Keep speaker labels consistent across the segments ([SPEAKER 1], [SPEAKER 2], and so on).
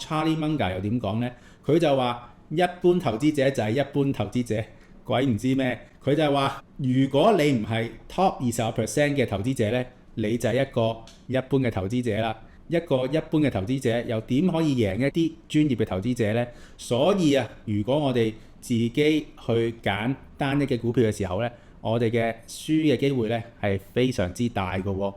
[SPEAKER 1] Charlie Munger 又點講呢？佢就話一般投資者就係一般投資者，鬼唔知咩。佢就係話如果你唔係 top 20% 嘅投資者呢，你就係一個一般嘅投資者啦。一個一般嘅投資者又點可以贏一啲專業嘅投資者呢？所以啊，如果我哋自己去揀單一嘅股票嘅時候呢，我哋嘅輸嘅機會呢係非常之大嘅喎。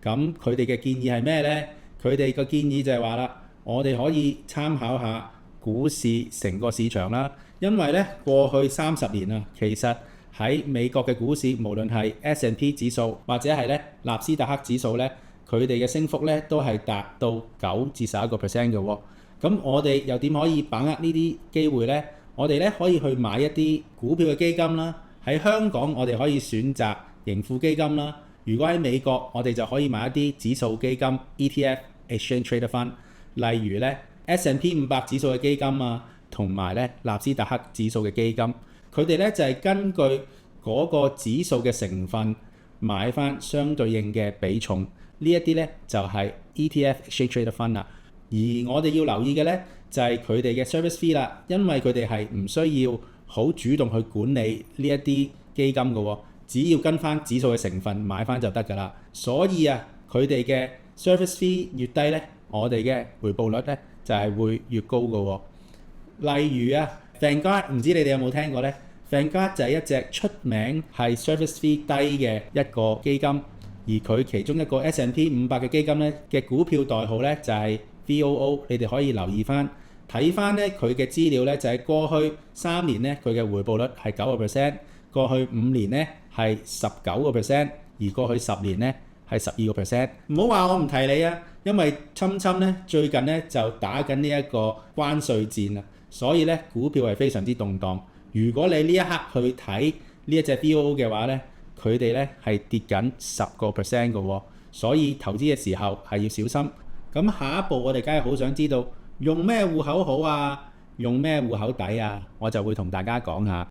[SPEAKER 1] 咁佢哋嘅建議係咩呢？佢哋個建議就係話啦，我哋可以參考下股市成個市場啦。因為呢過去30年啊，其實喺美國嘅股市，無論係 S&P 指數或者係咧納斯達克指數呢，佢哋嘅升幅咧都係達到9至11%嘅喎。咁我哋又點可以把握呢啲機會呢？我哋咧可以去買一啲股票嘅基金啦。喺香港我哋可以選擇盈富基金啦。如果喺美國，我哋就可以買一啲指數基金 ETF（Exchange Traded Fund），例如咧 S&P 500指數嘅基金啊，同埋咧納斯達克指數嘅基金。佢哋咧就係根據嗰個指數嘅成分買翻相對應嘅比重。呢一啲咧就係 ETF（Exchange Traded Fund） 啦。而我哋要留意嘅咧就係佢哋嘅 service fee 啦，因為佢哋係唔需要好主動去管理呢一啲基金嘅喎，只要跟翻指數嘅成分買翻就得㗎啦。所以啊，佢哋嘅 service fee 越低咧，我哋嘅回報率咧就係會越高嘅喎。例如啊，Vanguard 唔知你哋有冇聽過咧 ？Vanguard 就係一隻出名係 service fee 低嘅一個基金，而佢其中一個 S&P 500嘅基金咧嘅股票代號咧就係 VOO， 你哋可以留意翻睇翻咧佢嘅資料咧，就係過去3年咧佢嘅回報率係9%，過去5年咧係19%，而過去10年咧係12%。唔好話我唔提你啊，因為侵咧最近咧就打緊呢一個關稅戰啊，所以咧股票係非常之動盪。如果你呢一刻去睇呢一隻 VOO 嘅話咧，佢哋咧係跌緊10%嘅喎，所以投資嘅時候係要小心。咁下一步我哋梗係好想知道用咩戶口好啊，用咩戶口抵啊，我就會同大家講下。